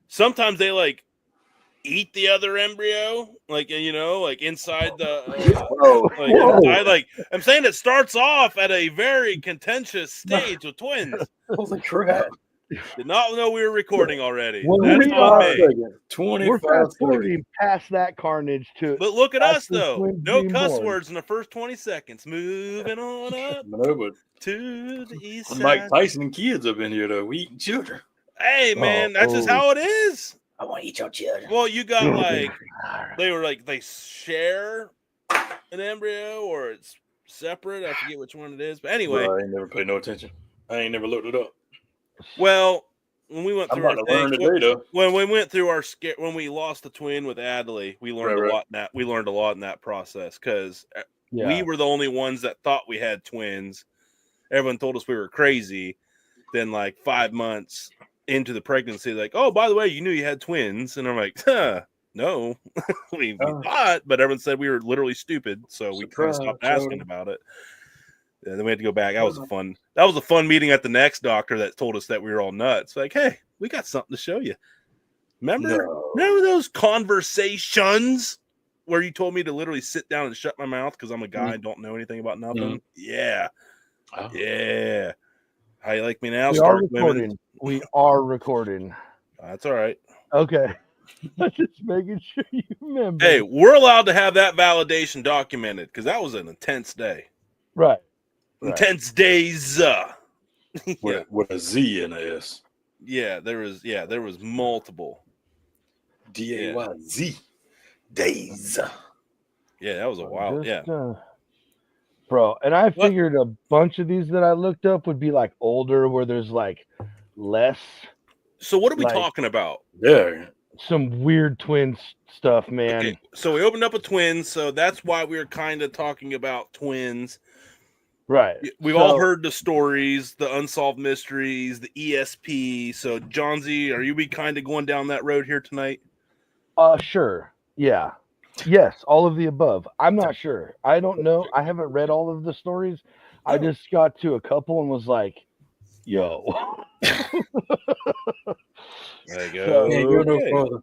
sometimes they like eat the other embryo, like like inside the inside, like I'm saying, it starts off at a very contentious stage with twins. Holy crap. Did not know we were recording already. Well, That's on me. 25 seconds. Past that carnage to. But look at us though. No cuss words in the first 20 seconds. Moving on up to the east side. Mike Tyson and kids up in here though. We eating children. Hey man, that's just how it is. I want to eat your children. Well, you got like they share an embryo or it's separate. I forget which one it is, but anyway, I ain't never paid no attention. I ain't never looked it up. Well, when we went through when we lost the twin with Adley, we learned a lot in that. We learned a lot in that process because we were the only ones that thought we had twins. Everyone told us we were crazy. Then, like 5 months into the pregnancy, like, oh, by the way, you knew you had twins, and I'm like, no, we thought, but everyone said we were literally stupid, so we kind of stopped asking about it. And then we had to go back. That was a fun meeting at the next doctor that told us that we were all nuts. Like, hey, we got something to show you. Remember those conversations where you told me to literally sit down and shut my mouth because I'm a guy and don't know anything about nothing? Yeah. Oh. Yeah. How you like me now? We are recording. That's all right. Okay. I'm just making sure you remember. Hey, we're allowed to have that validation documented because that was an intense day. Right. Intense days. With a Z and a S. Yeah, there was multiple. DAYZ. Days. Yeah, that was a while. Bro, and I figured a bunch of these that I looked up would be like older, where there's like less. So what are we talking about? Yeah. Some weird twin stuff, man. Okay, so we opened up with twins, so that's why we were kind of talking about twins. Right. We've all heard the stories, the unsolved mysteries, the ESP. So, John Z, are we kind of going down that road here tonight? Sure. Yeah. Yes, all of the above. I'm not sure. I don't know. I haven't read all of the stories. I just got to a couple and was like, yo. There you go.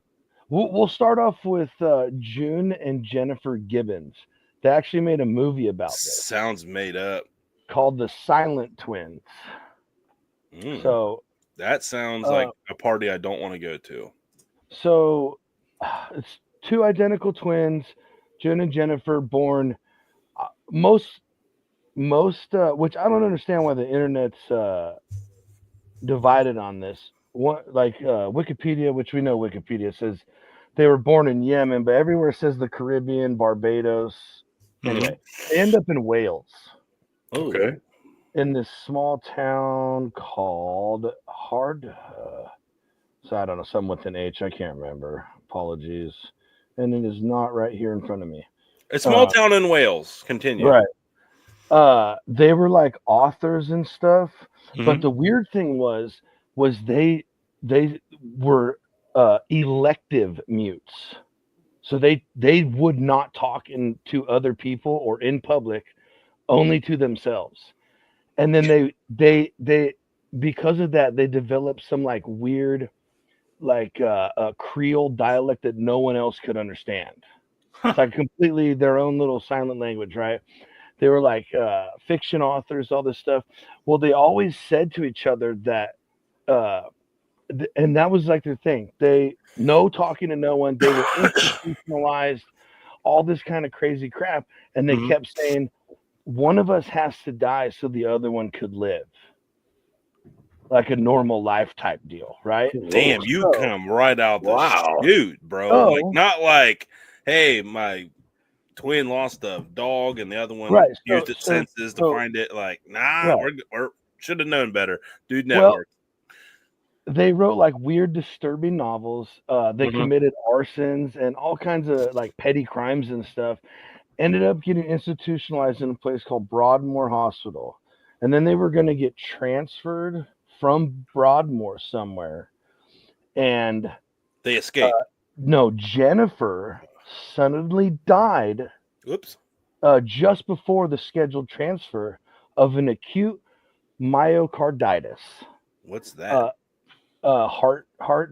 We'll start off with June and Jennifer Gibbons. They actually made a movie about this. Sounds made up. Called The Silent Twins. So that sounds like a party I don't want to go to. So it's two identical twins, June and Jennifer, born most which I don't understand why the internet's divided on this. One, like Wikipedia, which we know Wikipedia says they were born in Yemen, but everywhere says the Caribbean, Barbados. Anyway, they end up in Wales. Okay. In this small town called so I don't know, something with an H. I can't remember. Apologies. And it is not right here in front of me. A small town in Wales. Continue. Right. They were like authors and stuff. But the weird thing was they were elective mutes. So they would not talk to other people or in public, only to themselves. And then they because of that, they developed some like weird, like a Creole dialect that no one else could understand. It's like completely their own little silent language, right? They were like fiction authors, all this stuff. Well, they always said to each other that, and that was like their thing. No talking to no one. They were institutionalized, all this kind of crazy crap. And they kept saying, one of us has to die so the other one could live. Like a normal life type deal, right? Damn, you come right out the chute, bro. Like, not like, hey, my twin lost a dog and the other one used its senses to find it. Like, nah, we should have known better. Dude Network. They wrote like weird, disturbing novels. They committed arsons and all kinds of like petty crimes and stuff. Ended up getting institutionalized in a place called Broadmoor Hospital. And then they were going to get transferred from Broadmoor somewhere. And they escaped. No, Jennifer suddenly died. Oops. Just before the scheduled transfer of an acute myocarditis. What's that? heart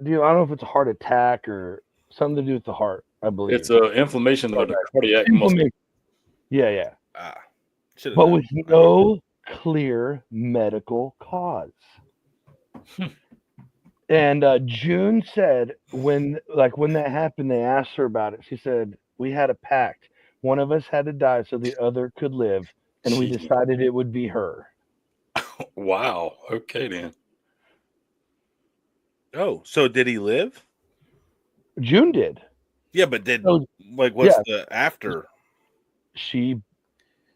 deal. I don't know if it's a heart attack or something to do with the heart. I believe it's inflammation of the cardiac muscle. Yeah. But with no clear medical cause. And June said when that happened, they asked her about it. She said, "We had a pact. One of us had to die so the other could live, and we decided it would be her." Wow. Okay, then. Oh, so did he live? June did. Yeah, but what's the after? She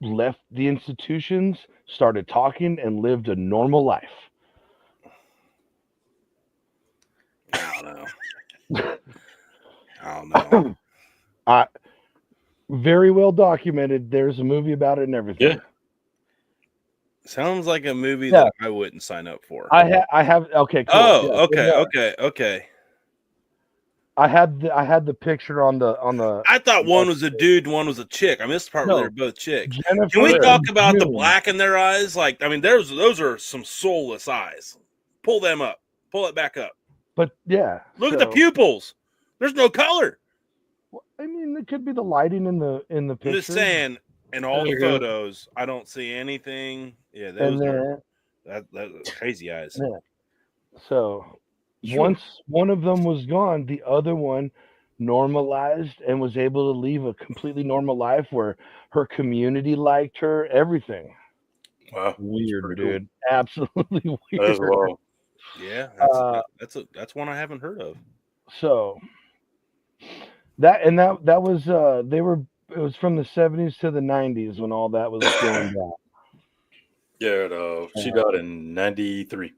left the institutions, started talking, and lived a normal life. I don't know. Very well documented. There's a movie about it and everything. Yeah. Sounds like a movie that I wouldn't sign up for. I have. Okay, cool. Oh, okay. I had the picture on the. I thought one was a dude and one was a chick. I missed the part where they're both chicks. Jennifer Can we talk about the black in their eyes? Like, I mean, those are some soulless eyes. Pull them up. Pull it back up. But yeah, look at the pupils. There's no color. I mean, it could be the lighting in the picture. I'm just saying, in all the photos, I don't see anything. Yeah, those are crazy eyes. Yeah. So once one of them was gone, the other one normalized and was able to live a completely normal life where her community liked her, everything. Wow, weird, dude. Cool. Absolutely weird. That's wild. Yeah, that's one I haven't heard of. So that was it was from the 70s to the 90s when all that was going down. Yeah, she died in 93.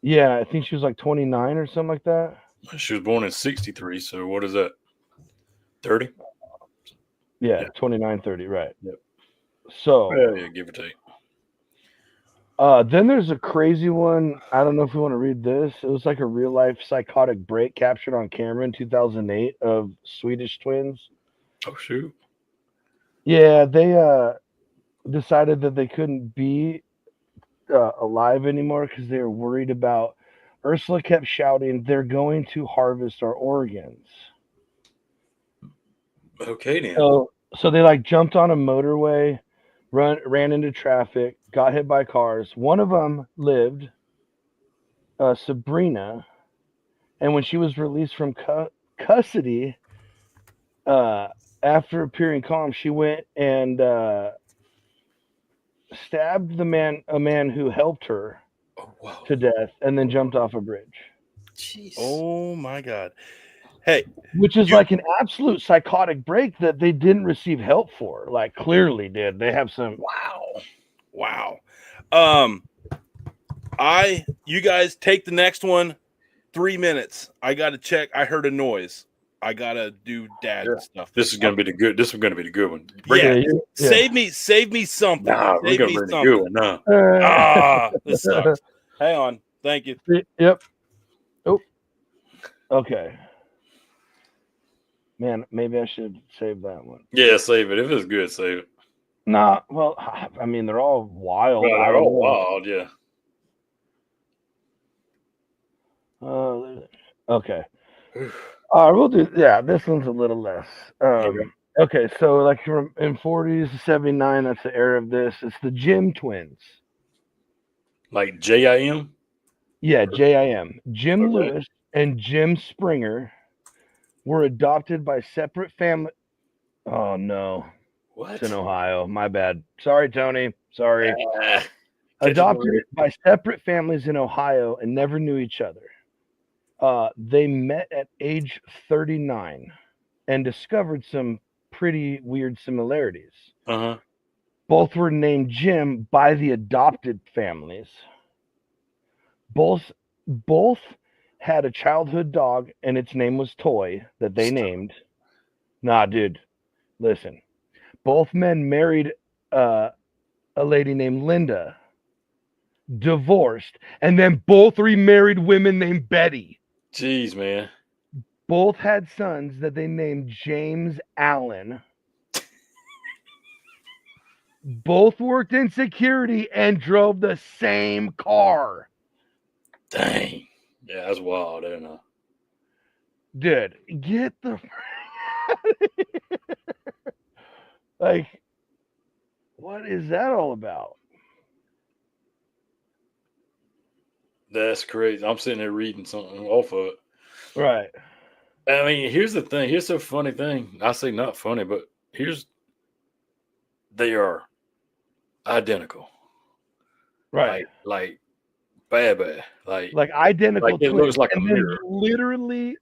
Yeah, I think she was like 29 or something like that. She was born in 63, so what is that? 30? Yeah, 29, 30, right. Yep. So yeah, give or take. Then there's a crazy one. I don't know if you want to read this. It was like a real life psychotic break captured on camera in 2008 of Swedish twins. Oh, shoot. Yeah, they decided that they couldn't be alive anymore because they were worried about. Ursula kept shouting, "They're going to harvest our organs." Okay, then. So they like jumped on a motorway, ran into traffic, got hit by cars. One of them lived, Sabrina, and when she was released from custody, after appearing calm, she went and stabbed a man who helped her to death, and then jumped off a bridge. Jeez. Oh my God! Hey, which is like an absolute psychotic break that they didn't receive help for. Like, clearly did. They have some. Wow. You guys take the next one. 3 minutes. I got to check. I heard a noise. I gotta do dad stuff. This is gonna be the good. This is gonna be the good one. Save me something. Nah, we're gonna bring the good one now. This sucks. Hang on. Thank you. Yep. Oh. Okay. Man, maybe I should save that one. Yeah, save it. If it's good, save it. Nah, well, I mean, they're all wild. Well, they're all wild, yeah. Okay. We'll do. Yeah, this one's a little less. Okay, so like in 40s to 79, that's the era of this. It's the Jim twins. Like JIM? Yeah, JIM. Jim Lewis and Jim Springer were adopted by separate family. Oh no. What? It's in Ohio. My bad. Sorry, Tony. Sorry. Adopted by separate families in Ohio and never knew each other. They met at age 39 and discovered some pretty weird similarities. Uh-huh. Both were named Jim by the adopted families. Both had a childhood dog, and its name was Toy, that they named. Nah, dude, listen. Both men married a lady named Linda, divorced, and then both remarried women named Betty. Jeez, man. Both had sons that they named James Allen. Both worked in security and drove the same car. Dang. Yeah, that's wild, isn't it? Dude, get the like, what is that all about? That's crazy. I'm sitting there reading something off of it. Right. I mean, here's the thing. Here's the funny thing. I say not funny, but they are identical. Right. Like bad. Like identical it twins. looks like a and mirror. Literally,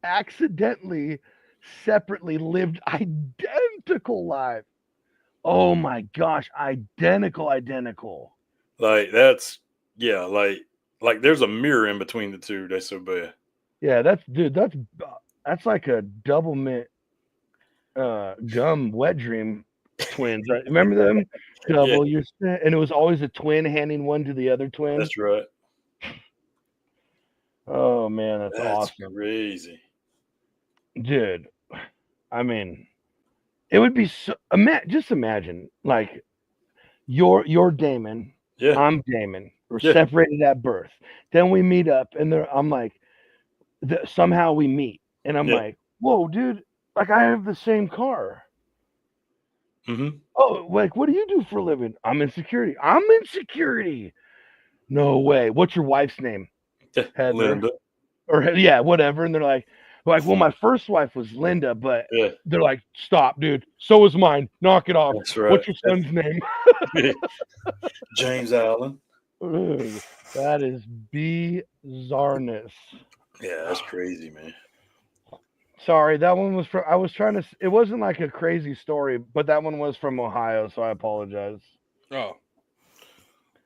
accidentally, separately lived identical lives. Oh my gosh, identical. Like there's a mirror in between the two. They're so bad. Yeah, that's like a double mint gum wet dream twins. Right? Remember them? Double your and it was always a twin handing one to the other twin. That's right. Oh man, that's awesome. Crazy. Dude. I mean, it would be so just imagine like you're Damon, I'm Damon. We're separated at birth. Then we meet up and I'm like somehow we meet and I'm like, whoa, dude, like I have the same car. Mm-hmm. Oh, like what do you do for a living? I'm in security. No way. What's your wife's name? Heather. Linda. Or whatever. And they're like, well, my first wife was Linda, but they're like, stop, dude. So was mine. Knock it off. That's right. What's your son's name? James Allen. That is bizarreness. Yeah, that's crazy, man. Sorry, that one was from. I was trying to. It wasn't like a crazy story, but that one was from Ohio, so I apologize. Oh,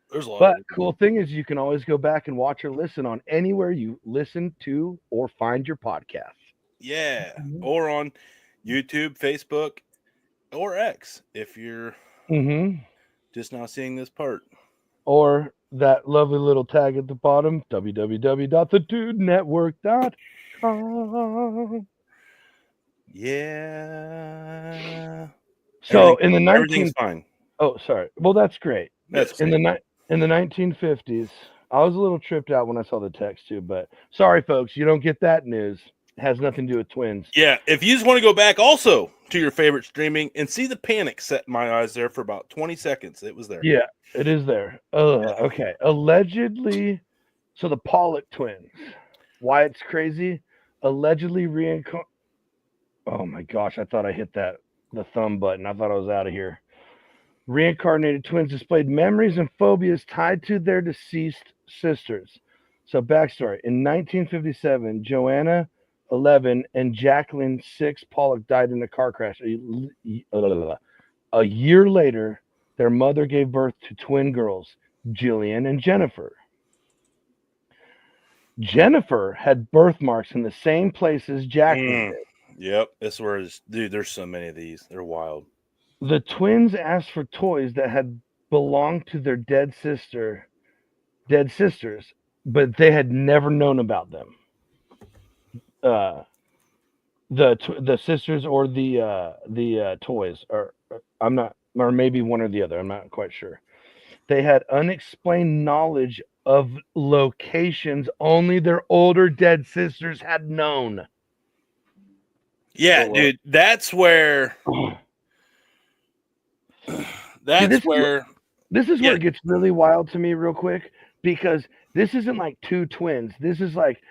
there's a lot. But cool thing is, you can always go back and watch or listen on anywhere you listen to or find your podcast. Yeah, or on YouTube, Facebook, or X if you're just now seeing this part. Or that lovely little tag at the bottom, www.thedudenetwork.com. Yeah. So in the everything's fine. Oh, sorry. Well, that's great. That's in the 1950s. I was a little tripped out when I saw the text too, but sorry, folks, you don't get that news. It has nothing to do with twins. Yeah, if you just want to go back also to your favorite streaming and see the panic set in my eyes there for about 20 seconds, it was there. Yeah, it is there. Okay. Allegedly, so the Pollock twins. Why it's crazy? Allegedly reincarnated. Oh my gosh, I thought I hit the thumb button. I thought I was out of here. Reincarnated twins displayed memories and phobias tied to their deceased sisters. So backstory. In 1957, Joanna, 11, and Jacqueline, 6, Pollock died in a car crash. A year later, their mother gave birth to twin girls, Jillian and Jennifer. Jennifer had birthmarks in the same place as Jacqueline did. Yep, this was, dude, there's so many of these. They're wild. The twins asked for toys that had belonged to their dead sisters, but they had never known about them. The sisters or the toys, or maybe one or the other. I'm not quite sure. They had unexplained knowledge of locations only their older dead sisters had known. Yeah, dude, that's where. This is where it gets really wild to me, real quick, because this isn't like two twins. This is like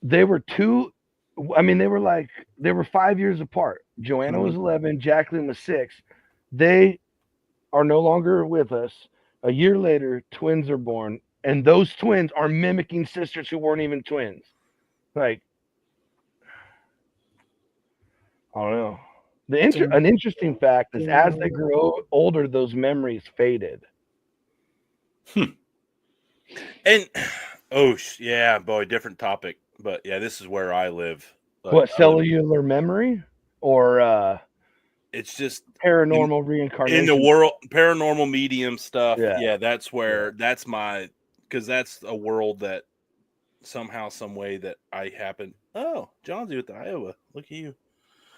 they were 5 years apart. Joanna was 11, Jacqueline was 6. They are no longer with us. A year later, twins are born, and those twins are mimicking sisters who weren't even twins. Like, I don't know. An interesting fact is as they grew older, those memories faded. And yeah, boy, different topic. But yeah, this is where I live. What, cellular memory? Or it's just paranormal reincarnation in the world, paranormal medium stuff. Yeah, that's where because that's a world that somehow, some way that I happen. Oh, John's with the Iowa. Look at you.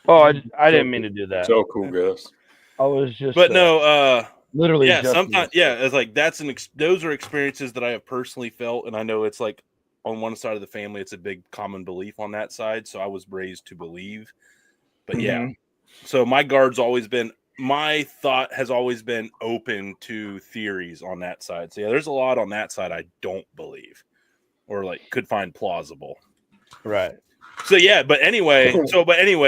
Oh, I didn't mean to do that. So cool, guys. I was just. But no, literally. Yeah, sometimes. Yeah, it's like those are experiences that I have personally felt, and I know it's like on one side of the family, it's a big common belief on that side. So I was raised to believe. But yeah, so my thought has always been open to theories on that side. So yeah, there's a lot on that side I don't believe or like could find plausible. Right. So yeah, but anyway,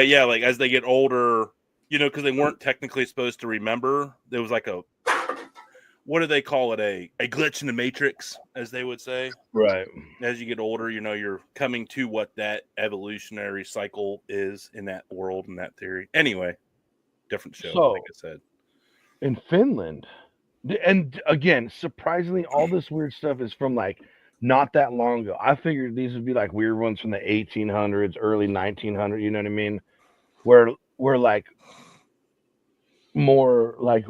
yeah, like as they get older, because they weren't technically supposed to remember. There was like what do they call it? A glitch in the matrix, as they would say. Right. As you get older, you're coming to what that evolutionary cycle is in that world and that theory. Anyway, different show, so, like I said. In Finland, and again, surprisingly, all this weird stuff is from like not that long ago. I figured these would be like weird ones from the 1800s, early 1900s. You know what I mean? Where like more like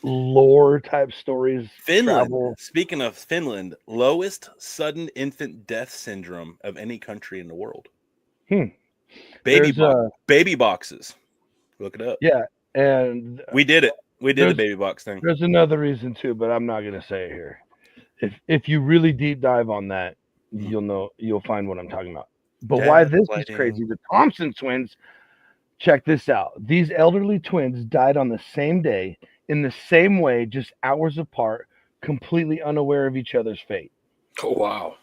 lore type stories. Finland. Travel. Speaking of Finland, lowest sudden infant death syndrome of any country in the world. Baby boxes. Look it up. Yeah, and we did it. We did the baby box thing. There's another reason too, but I'm not going to say it here. If you really deep dive on that, you'll find what I'm talking about. But why this is crazy? The Thompson twins. Check this out. These elderly twins died on the same day, in the same way, just hours apart, completely unaware of each other's fate. Oh wow!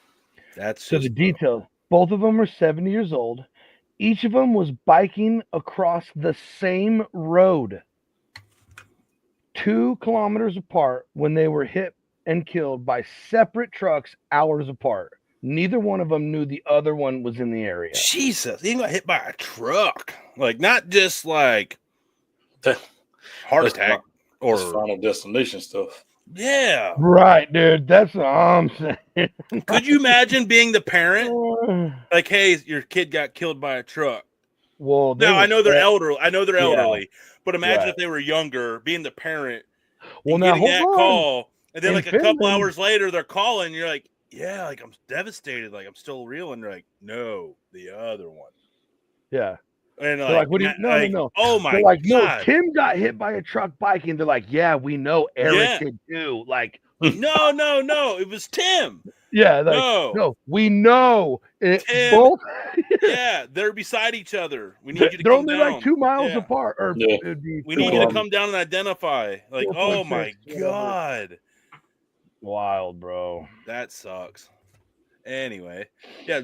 That's so the details. Both of them were 70 years old. Each of them was biking across the same road, 2 kilometers apart, when they were hit and killed by separate trucks hours apart. Neither one of them knew the other one was in the area. Jesus, he got hit by a truck. Like, not just like heart attack or Final Destination stuff. Yeah. Right, dude. That's what I'm saying. Could you imagine being the parent? Like, hey, your kid got killed by a truck. Well, now I know they're elderly. Yeah. But imagine if they were younger, being the parent, well, and getting that call, and then like a couple hours later, they're calling. And you're like, yeah, like I'm devastated, like I'm still real, and they're like, no, the other one. Yeah. And like, what do you? No. Oh my God! No, Tim got hit by a truck biking. They're like, yeah, we know Eric did too. Like, no, it was Tim. Yeah, like, no, we know it. Tim, both. Yeah, they're beside each other. We need you to they're come only down. like 2 miles apart. Or we need you to come down and identify. Like, oh my God, wild, bro. That sucks. Anyway, yeah,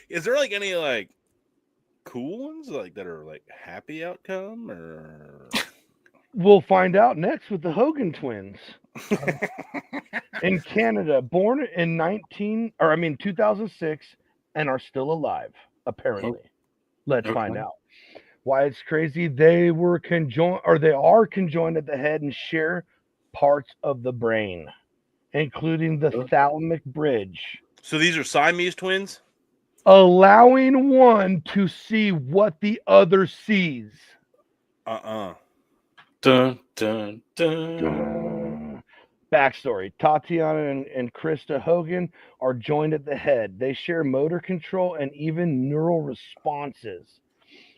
is there like any like cool ones like that are like happy outcome or? We'll find out next with the Hogan twins. In Canada, born in 2006, and are still alive, apparently. Let's find out. Why it's crazy. They were conjoined, or they are conjoined at the head and share parts of the brain, including the thalamic bridge. So these are Siamese twins? Allowing one to see what the other sees. Dun, dun, dun. Backstory. Tatiana and Krista Hogan are joined at the head. They share motor control and even neural responses.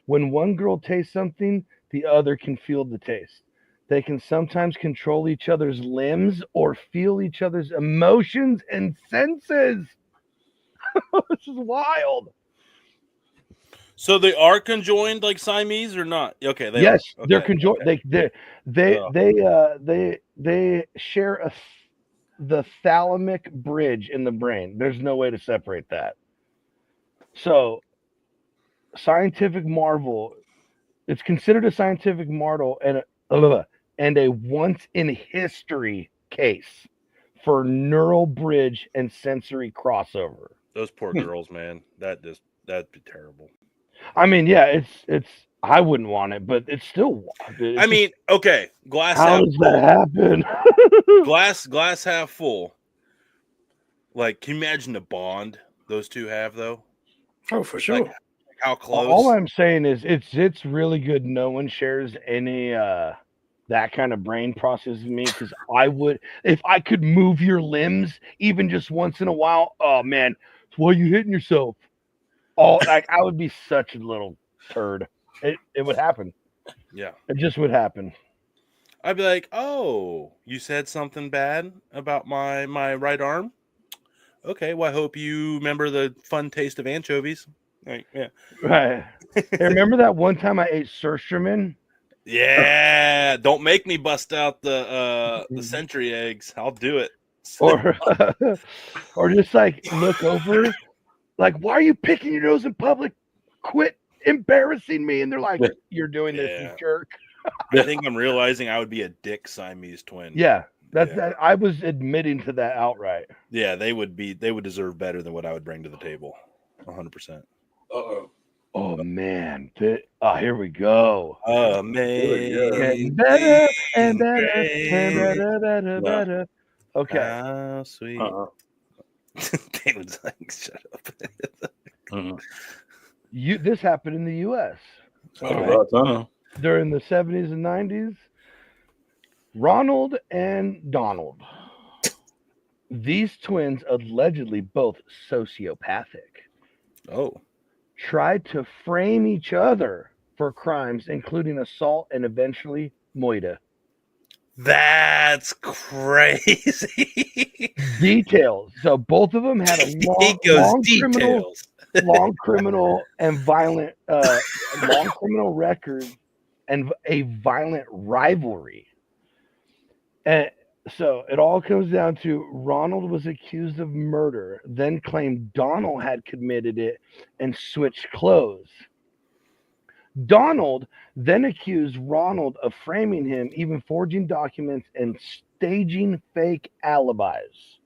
When one girl tastes something, the other can feel the taste. They can sometimes control each other's limbs or feel each other's emotions and senses. This is wild. So they are conjoined like Siamese or not? Okay, they're conjoined. Okay. They share the thalamic bridge in the brain. There's no way to separate that. So, scientific marvel. It's considered a scientific marvel and a once in history case for neural bridge and sensory crossover. Those poor girls, man. That'd be terrible. I mean, yeah, it's. I wouldn't want it, but it's still. Okay, glass. How does that happen? glass half full. Like, can you imagine the bond those two have, though? Oh, for sure. Like, how close? All I'm saying is, it's really good. No one shares any that kind of brain process with me, because I would, if I could move your limbs even just once in a while. Oh man, why are you hitting yourself? I would be such a little turd. It would happen. Yeah. It just would happen. I'd be like, oh, you said something bad about my right arm? okay, well, I hope you remember the fun taste of anchovies. Like, yeah. Right. Hey, remember that one time I ate surströmming? Yeah. Don't make me bust out the century eggs. I'll do it. Or or just like look over, like, why are you picking your nose in public? Quit embarrassing me. And they're like, you're doing this, you jerk. I think I'm realizing I would be a dick Siamese twin. Yeah. That I was admitting to that outright. Yeah, they would deserve better than what I would bring to the table. 100%. Uh-oh. Oh man. Here we go. Amazing. Better and better and better. Okay. How sweet. David's like, shut up. This happened in the US. During the 70s and 90s. Ronald and Donald. These twins, allegedly both sociopathic, tried to frame each other for crimes, including assault and eventually murder. That's crazy. Details. So both of them had a long criminal and violent, long criminal record and a violent rivalry. And so it all comes down to Ronald was accused of murder, then claimed Donald had committed it and switched clothes. Donald then accused Ronald of framing him, even forging documents and staging fake alibis.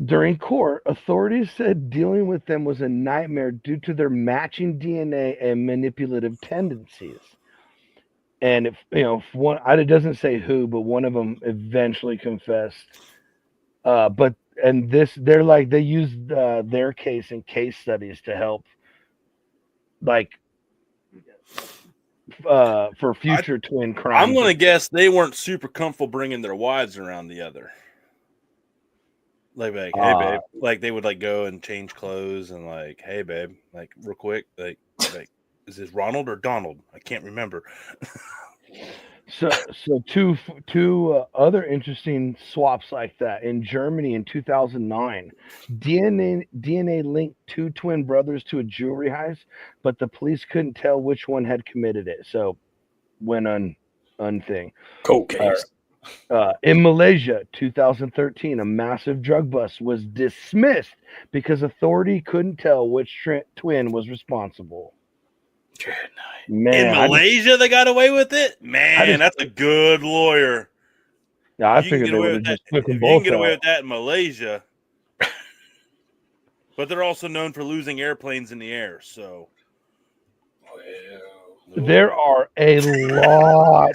During court, authorities said dealing with them was a nightmare due to their matching DNA and manipulative tendencies. And if it doesn't say who, but one of them eventually confessed. They used their case in case studies to help, for future twin crimes. I'm gonna guess they weren't super comfortable bringing their wives around the other. Like, hey babe, like they would like go and change clothes and like, hey babe, like real quick, like is this Ronald or Donald? I can't remember. So two other interesting swaps like that in Germany in 2009. DNA linked two twin brothers to a jewelry heist, but the police couldn't tell which one had committed it. So went unthing. Cold case. In Malaysia, 2013, a massive drug bust was dismissed because authority couldn't tell which twin was responsible. Good night. Man, in Malaysia, they got away with it? Man, that's a good lawyer. Yeah, I figured they would have just took them both. You can get away with that in Malaysia. But they're also known for losing airplanes in the air, so. There are a lot.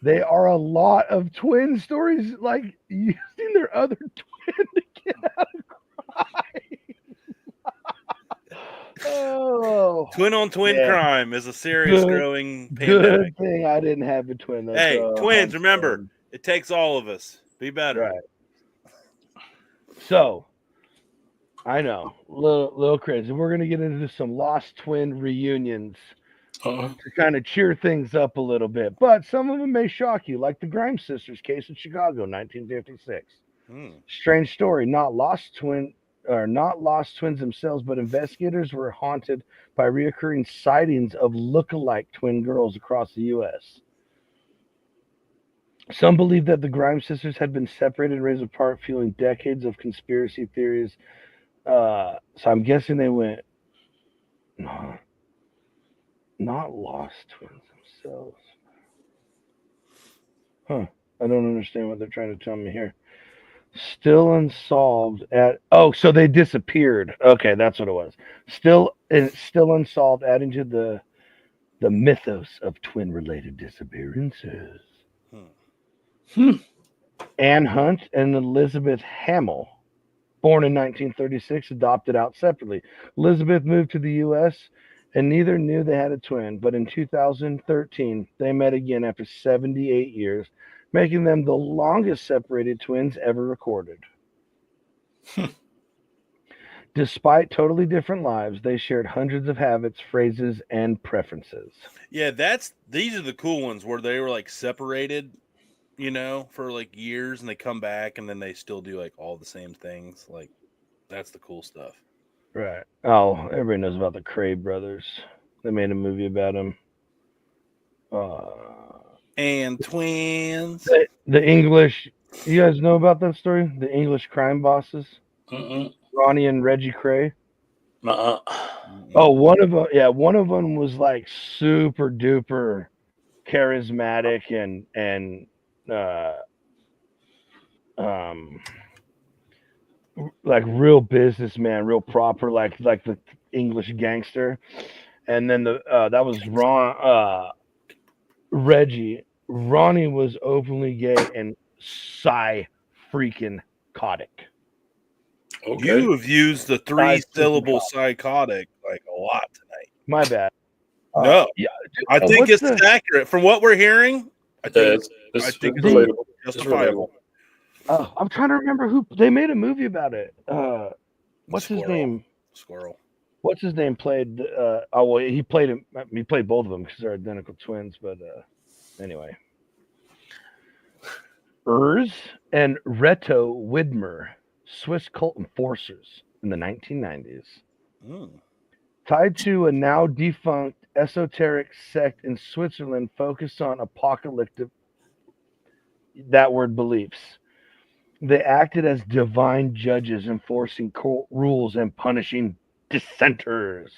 There are a lot of twin stories, like using their other twin to get out of crime. Twin on twin crime is a serious growing pandemic. Good thing I didn't have a twin. Hey, twins, remember, it takes all of us. Be better. Right. So, I know, little crazy. We're going to get into some lost twin reunions to kind of cheer things up a little bit. But some of them may shock you, like the Grimes sisters case in Chicago, 1956. Strange story, not lost twins themselves, but investigators were haunted by reoccurring sightings of look-alike twin girls across the U.S. Some believe that the Grimes sisters had been separated and raised apart, fueling decades of conspiracy theories. So I'm guessing they went not lost twins themselves. I don't understand what they're trying to tell me here. Still unsolved so they disappeared. Okay, that's what it was. Still unsolved, adding to the mythos of twin-related disappearances. Anne Hunt and Elizabeth Hamill, born in 1936, adopted out separately. Elizabeth moved to the U.S. and neither knew they had a twin, but in 2013, they met again after 78 years, making them the longest separated twins ever recorded. Despite totally different lives, they shared hundreds of habits, phrases, and preferences. Yeah, these are the cool ones where they were like separated, you know, for like years, and they come back and then they still do like all the same things. Like that's the cool stuff. Right. Oh, everybody knows about the Cray brothers. They made a movie about them. And twins. The English. You guys know about that story? The English crime bosses. Ronnie and Reggie Cray. Oh, one of them. Yeah, one of them was like super duper charismatic and like real businessman, real proper, like the English gangster. And then that was Reggie. Ronnie was openly gay and freaking psychotic. Okay. You have used the 3-syllable psychotic like a lot tonight. My bad. No, yeah, I think it's accurate from what we're hearing. I think it's justifiable. I'm trying to remember who they made a movie about it. What's his name? Squirrel. What's his name? Played. He played him. He played both of them because they're identical twins. But anyway, Urs and Reto Widmer, Swiss cult enforcers in the 1990s, tied to a now defunct esoteric sect in Switzerland focused on apocalyptic. That word beliefs. They acted as divine judges, enforcing cult rules and punishing dissenters.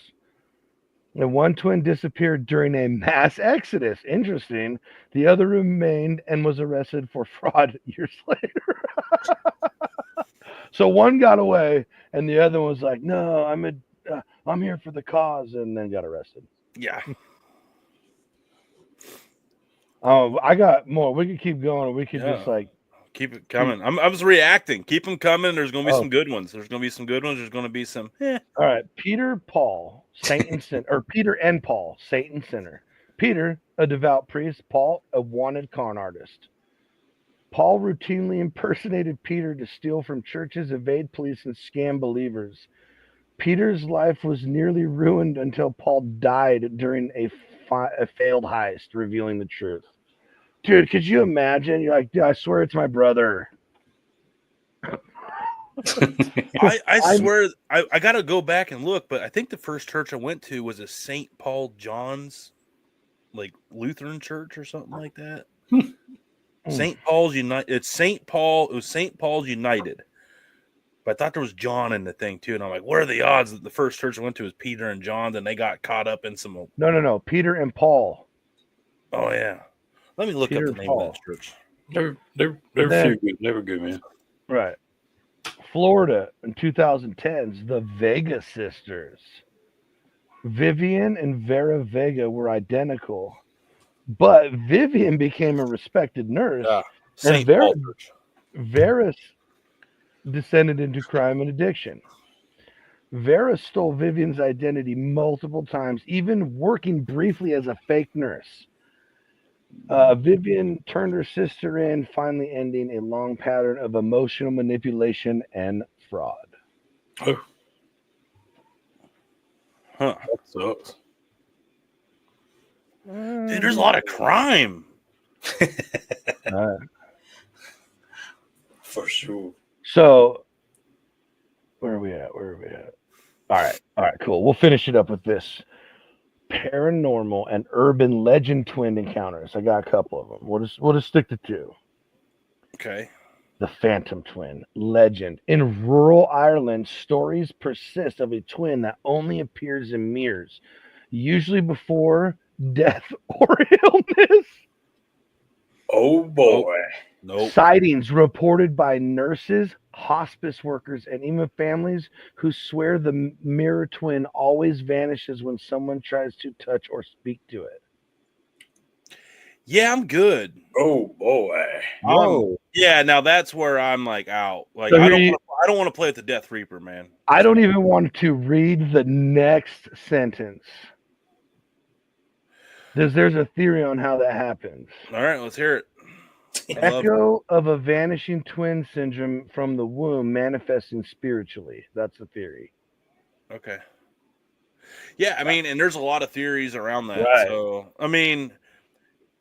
And one twin disappeared during a mass exodus. Interesting. The other remained and was arrested for fraud years later. So one got away, and the other was like, "No, I'm here for the cause," and then got arrested. Yeah. Oh, I got more. We could keep going, or we could just like. Keep it coming. I was reacting. Keep them coming. There's going to be some good ones. There's going to be some good ones. There's going to be some. All right. Peter, Paul, Satan Sinner, or Peter and Paul, Satan Sinner. Peter, a devout priest. Paul, a wanted con artist. Paul routinely impersonated Peter to steal from churches, evade police, and scam believers. Peter's life was nearly ruined until Paul died during a failed heist, revealing the truth. Dude, could you imagine? You're like, I swear it's my brother. I swear, I got to go back and look, but I think the first church I went to was a St. Paul John's, like Lutheran church or something like that. St. Paul's United. It's St. Paul. It was St. Paul's United. But I thought there was John in the thing too, and I'm like, what are the odds that the first church I went to was Peter and John, and they got caught up in some? No. Peter and Paul. Oh yeah. Let me look Peter up the name Paul. Of that church. They were good, man. Right. Florida in 2010s, the Vega sisters. Vivian and Vera Vega were identical, but Vivian became a respected nurse, and Vera descended into crime and addiction. Vera stole Vivian's identity multiple times, even working briefly as a fake nurse. Vivian turned her sister in, finally ending a long pattern of emotional manipulation and fraud. Oh. Huh. That sucks. Dude, there's a lot of crime. For sure. So, where are we at? All right, cool. We'll finish it up with this. Paranormal and urban legend twin encounters. I got a couple of them. We'll just stick to two. Okay. The Phantom Twin legend. In rural Ireland, stories persist of a twin that only appears in mirrors, usually before death or illness. Oh boy. Nope. Sightings reported by nurses, hospice workers, and even families who swear the mirror twin always vanishes when someone tries to touch or speak to it. Yeah, I'm good. Oh boy. Yeah, now that's where I'm like out. Like so I don't want to play with the Death Reaper, man. I don't even want to read the next sentence. There's a theory on how that happens. All right, let's hear it. Echo of a vanishing twin syndrome from the womb manifesting spiritually. That's the theory. Okay. Yeah, I mean, and there's a lot of theories around that. Right. So, I mean,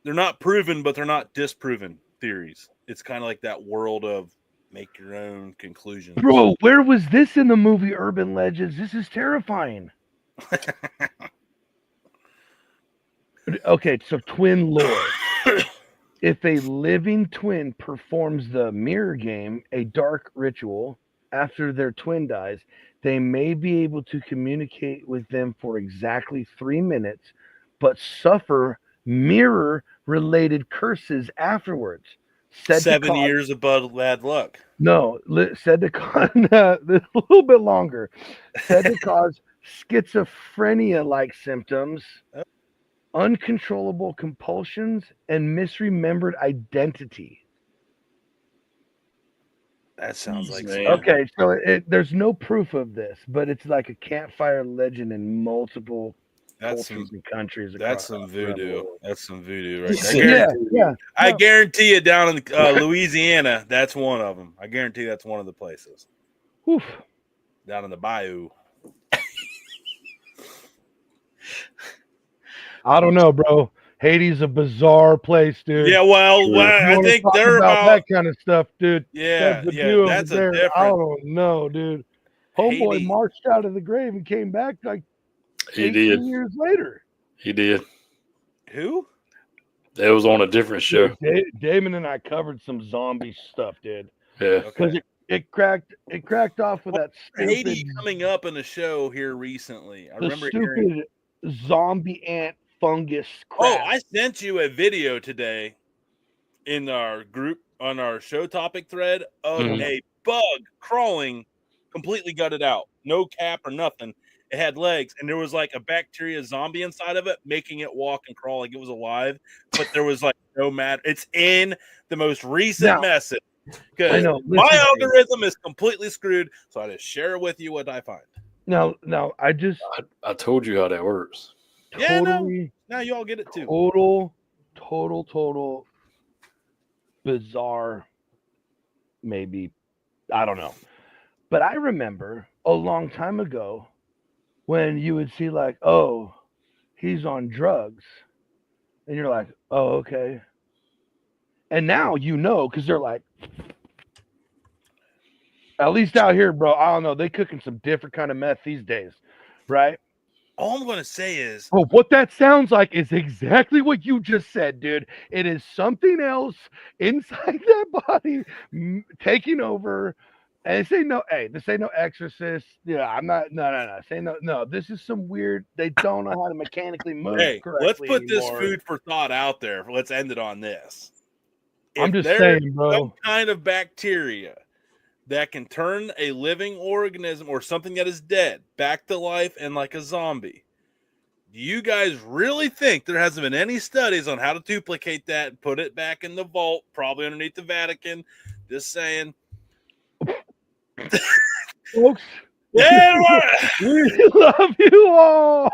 they're not proven, but they're not disproven. theories. It's kind of like that world of make your own conclusions. Bro, where was this in the movie Urban Legends? This is terrifying. Okay, so twin lore. If a living twin performs the mirror game, a dark ritual, after their twin dies, they may be able to communicate with them for exactly 3 minutes, but suffer mirror-related curses afterwards. 7 years of bad luck. No, said to cause a little bit longer. Said to cause schizophrenia-like symptoms, uncontrollable compulsions, and misremembered identity. That sounds like okay. So there's no proof of this, but it's like a campfire legend in multiple cultures and countries. That's some voodoo. That's some voodoo right there. Yeah. I guarantee you, down in Louisiana, that's one of them. I guarantee that's one of the places. Oof. Down in the bayou. I don't know, bro. Haiti's a bizarre place, dude. Yeah, well, I think they're about that kind of stuff, dude. Yeah, that's a different. I don't know, dude. Homeboy marched out of the grave and came back like 18 years later. He did. Who? It was on a different show. Damon and I covered some zombie stuff, dude. Yeah, because it cracked off with that stupid Haiti coming up in a show here recently. I remember stupid zombie ant fungus crap. Oh, I sent you a video today in our group on our show topic thread of a bug crawling, completely gutted out, no cap or nothing. It had legs, and there was like a bacteria zombie inside of it, making it walk and crawl like it was alive. But there was like no matter. It's in the most recent message because my algorithm is completely screwed. So I just share with you what I find. No, I I told you how that works. Totally, now you all get it too. Total bizarre. Maybe I don't know, but I remember a long time ago when you would see like, oh, he's on drugs, and you're like, oh, okay. And now you know because they're like, at least out here, bro. I don't know. They cooking some different kind of meth these days, right? All I'm going to say is... Oh, what that sounds like is exactly what you just said, dude. It is something else inside that body taking over. And they say no, hey, this ain't no exorcist. Yeah, I'm not, no. Say no. This is some weird, they don't know how to mechanically move correctly. Let's put this food for thought out there. Let's end it on this. I'm just saying, bro. Some kind of bacteria that can turn a living organism or something that is dead back to life and like a zombie. Do you guys really think there hasn't been any studies on how to duplicate that and put it back in the vault, probably underneath the Vatican? Just saying. Folks, yeah, we love you all.